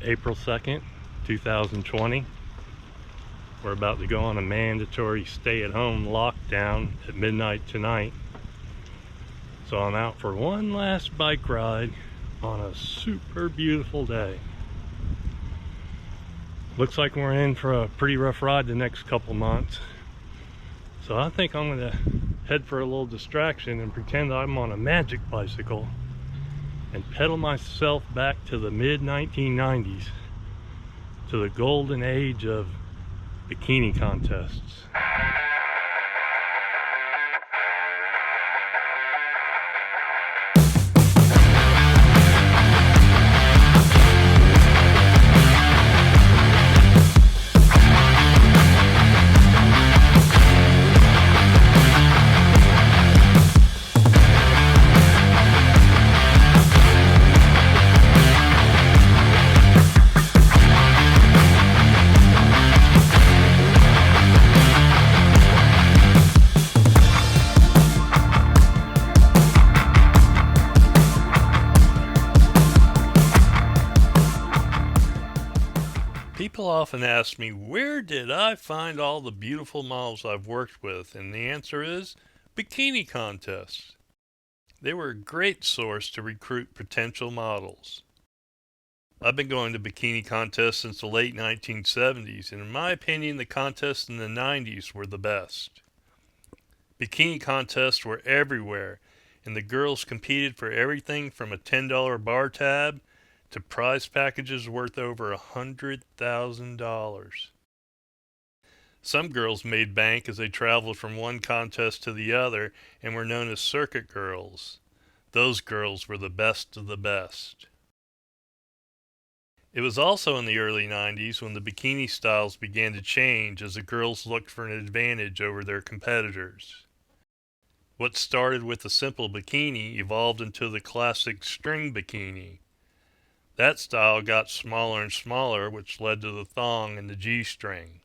April 2nd, 2020. We're about to go on a mandatory stay-at-home lockdown at midnight tonight. So I'm out for one last bike ride on a super beautiful day. Looks like we're in for a pretty rough ride the next couple months. So I think I'm gonna head for a little distraction and pretend I'm on a magic bicycle and pedal myself back to the mid-1990s, to the golden age of bikini contests. People often ask me, where did I find all the beautiful models I've worked with? And the answer is Bikini Contests. They were a great source to recruit potential models. I've been going to bikini contests since the late 1970s, and in my opinion, the contests in the 90s were the best. Bikini contests were everywhere, and the girls competed for everything from a $10 bar tab to prize packages worth over $100,000. Some girls made bank as they traveled from one contest to the other and were known as circuit girls. Those girls were the best of the best. It was also in the early 90s when the bikini styles began to change as the girls looked for an advantage over their competitors. What started with a simple bikini evolved into the classic string bikini. That style got smaller and smaller, which led to the thong and the G-string.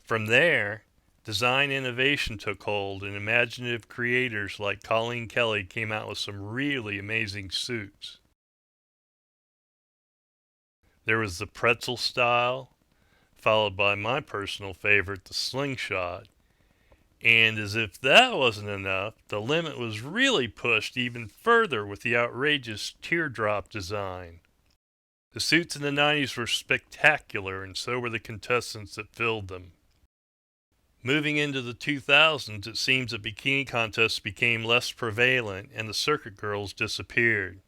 From there, design innovation took hold, and imaginative creators like Colleen Kelly came out with some really amazing suits. There was the pretzel style, followed by my personal favorite, the slingshot. And as if that wasn't enough, the limit was really pushed even further with the outrageous teardrop design. The suits in the 90s were spectacular, and so were the contestants that filled them. Moving into the 2000s, it seems that bikini contests became less prevalent and the circuit girls disappeared.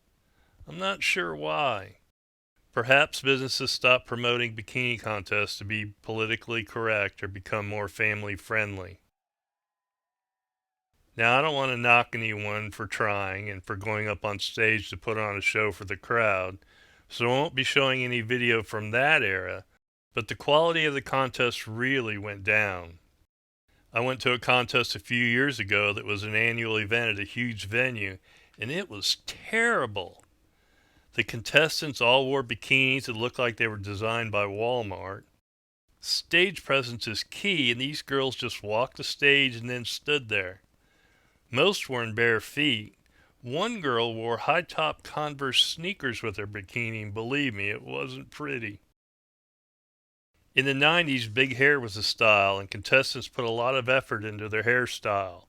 I'm not sure why. Perhaps businesses stopped promoting bikini contests to be politically correct or become more family friendly. Now, I don't want to knock anyone for trying and for going up on stage to put on a show for the crowd, so I won't be showing any video from that era, but the quality of the contest really went down. I went to a contest a few years ago that was an annual event at a huge venue, and it was terrible. The contestants all wore bikinis that looked like they were designed by Walmart. Stage presence is key, and these girls just walked the stage and then stood there. Most were in bare feet. One girl wore high-top Converse sneakers with her bikini, and believe me, it wasn't pretty. In the 90s, big hair was the style, and contestants put a lot of effort into their hairstyle.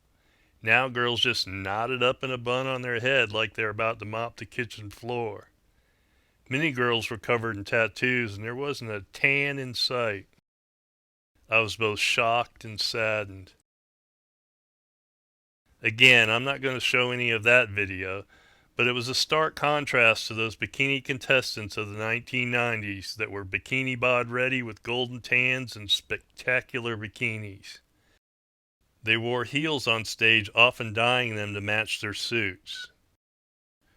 Now girls just knot it up in a bun on their head like they're about to mop the kitchen floor. Many girls were covered in tattoos, and there wasn't a tan in sight. I was both shocked and saddened. Again, I'm not going to show any of that video, but it was a stark contrast to those bikini contestants of the 1990s that were bikini bod ready with golden tans and spectacular bikinis. They wore heels on stage, often dyeing them to match their suits.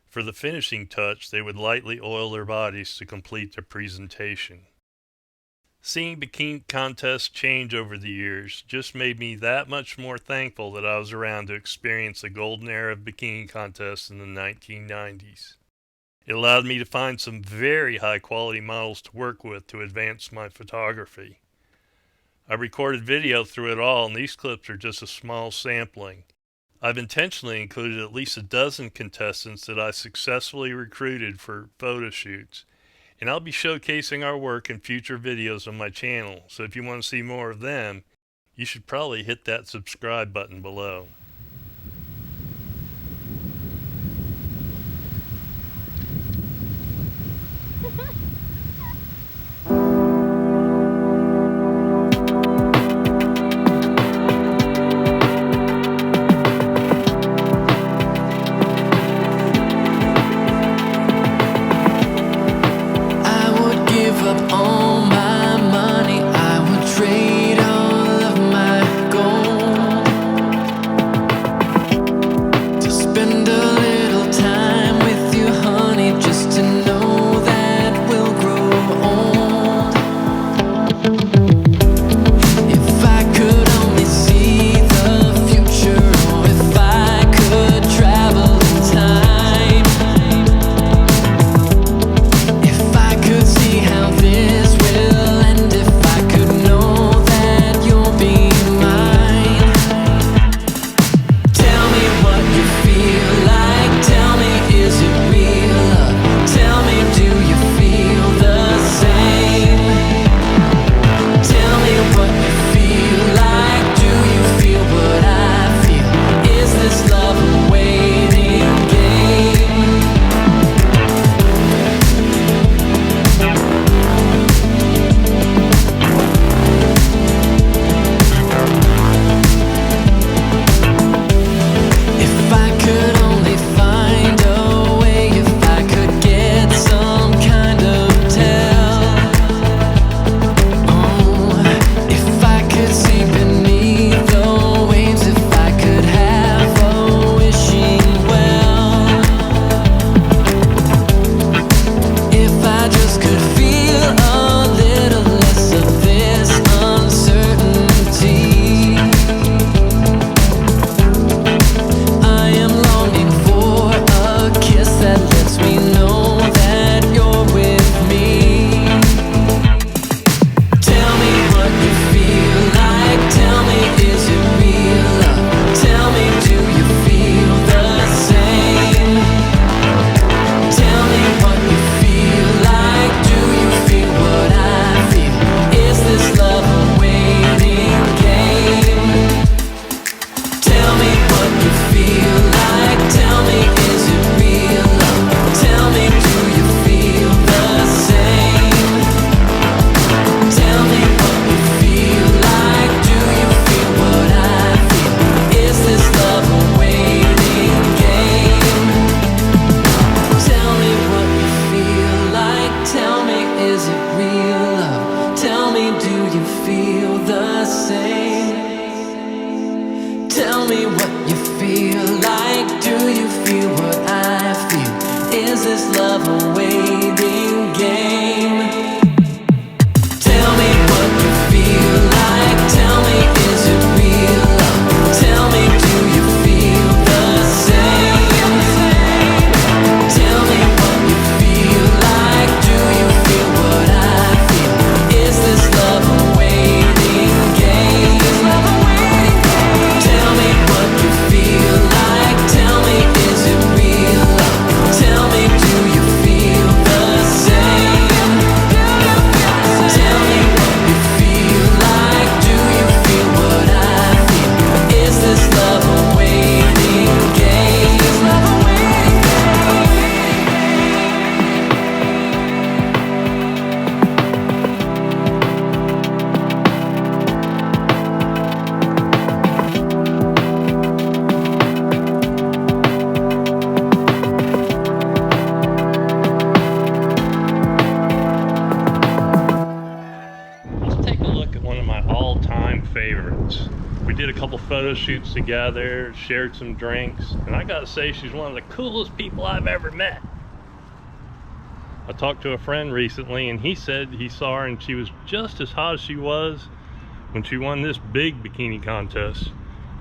For the finishing touch, they would lightly oil their bodies to complete their presentation. Seeing bikini contests change over the years just made me that much more thankful that I was around to experience the golden era of bikini contests in the 1990s. It allowed me to find some very high quality models to work with to advance my photography. I recorded video through it all, and these clips are just a small sampling. I've intentionally included at least a dozen contestants that I successfully recruited for photo shoots, and I'll be showcasing our work in future videos on my channel, so if you want to see more of them, you should probably hit that subscribe button below. Tell me what you feel like. Do you feel what I feel? Is this love a waiting game? Tell me what you feel like. Tell me, is it real love? Tell me, do you feel the same? Tell me what you feel like. Do you feel what I feel? Is this love a waiting game? Tell me what you feel like. Tell me, is it real love? Tell me, do you feel the same? Tell me what you feel like. Do you feel what I feel? Is this love a waiting game? Let's take a look at one of my all-time favorites. We did a couple photo shoots together, shared some drinks, and I gotta say she's one of the coolest people I've ever met. I talked to a friend recently and he said he saw her and she was just as hot as she was when she won this big bikini contest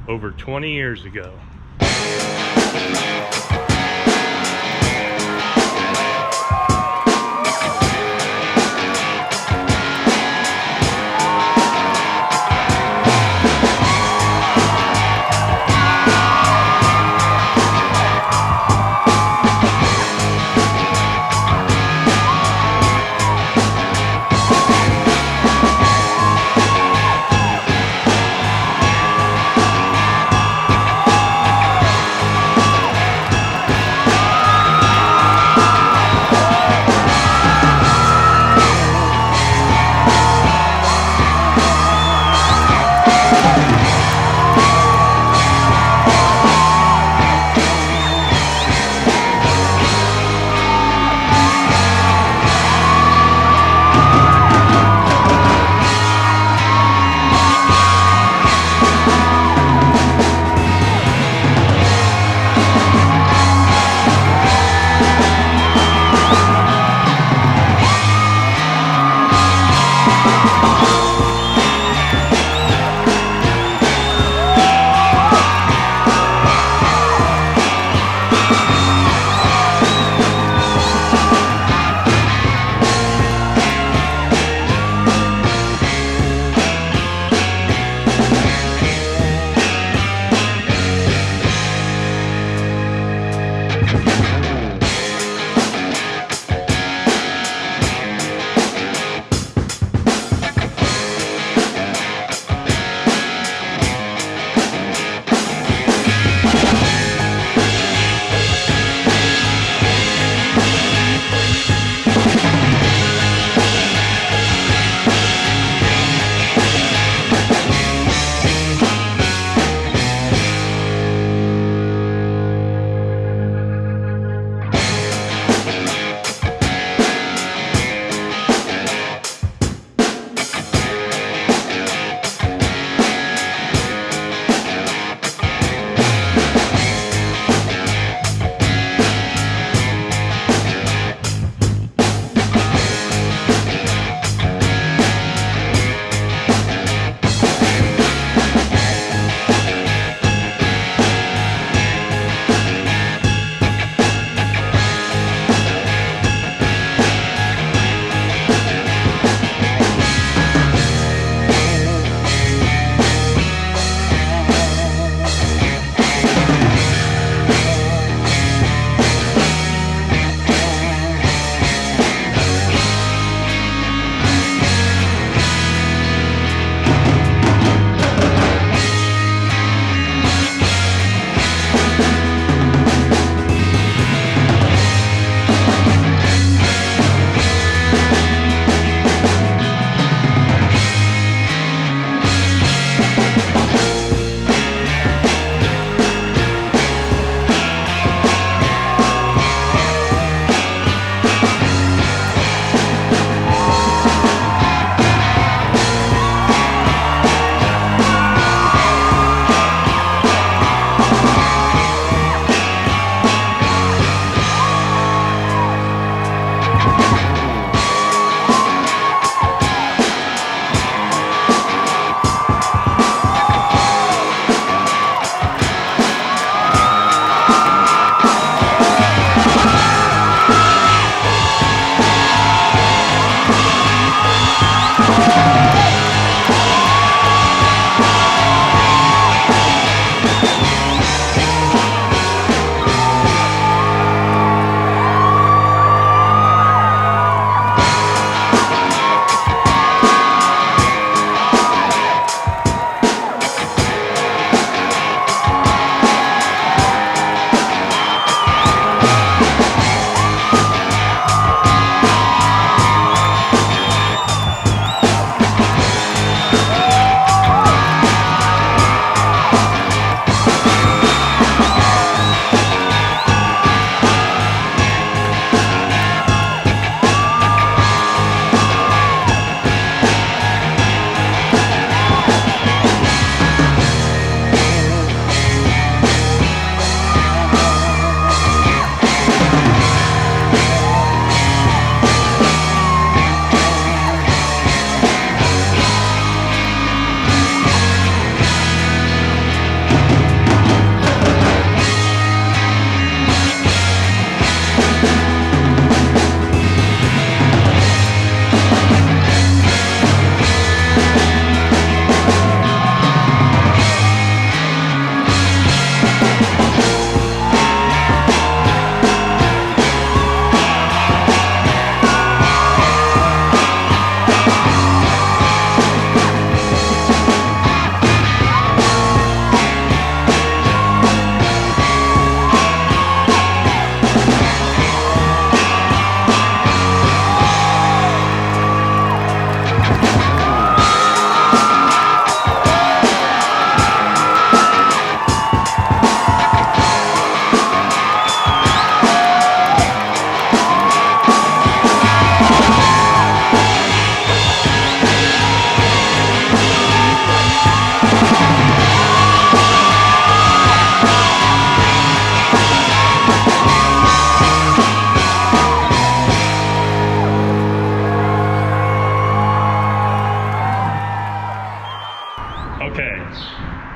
over 20 years ago.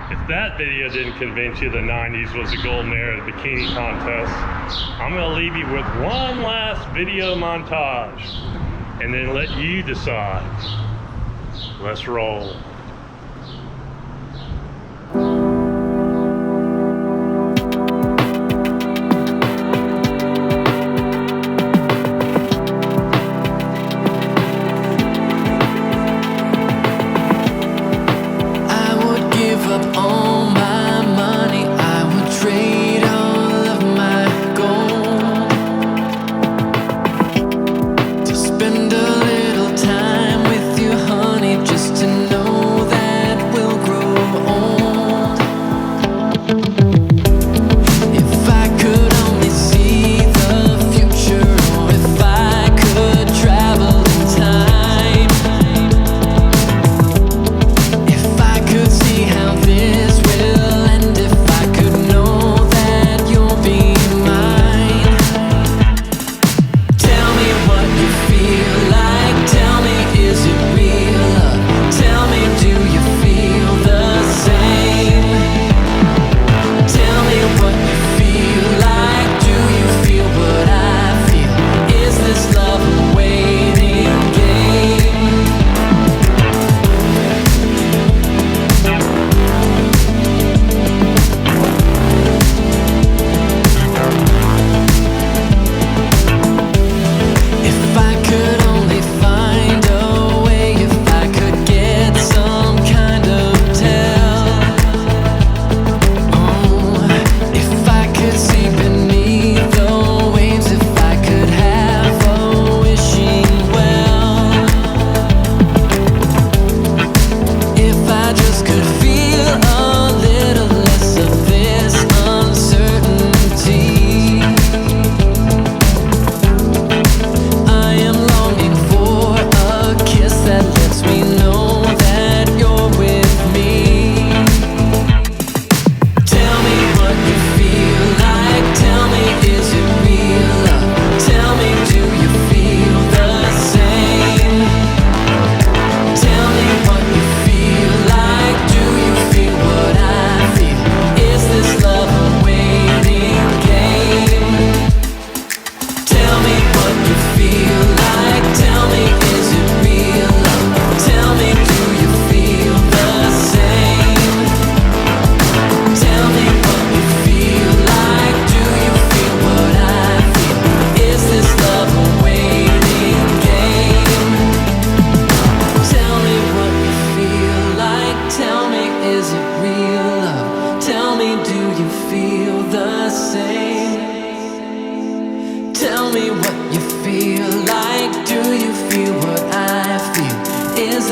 If that video didn't convince you the 90s was the golden era of the Bikini Contest, I'm going to leave you with one last video montage and then let you decide. Let's roll. Spend a little time with you, honey, just to know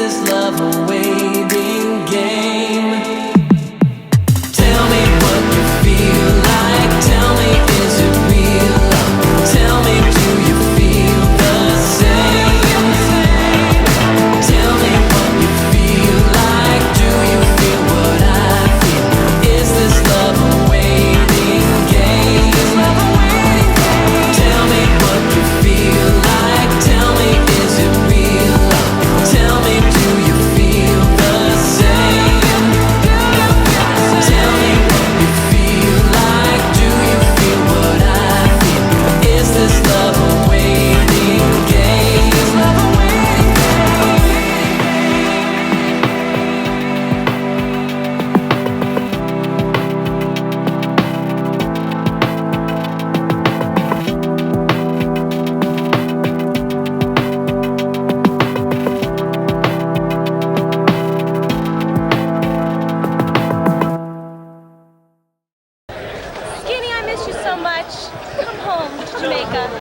this love a waiting game? Tell me what you feel like. Tell me, is it real love? Tell me, do you feel the same? Tell me what you feel like. Do you feel what I feel? Is this love a waiting game? Tell me what you feel like. Tell me, is it real love? Tell me, do you feel the same? Tell me what you feel like. Do you feel what I feel? Is this love a waiting game? Skinny, I miss you so much. Come home to Jamaica.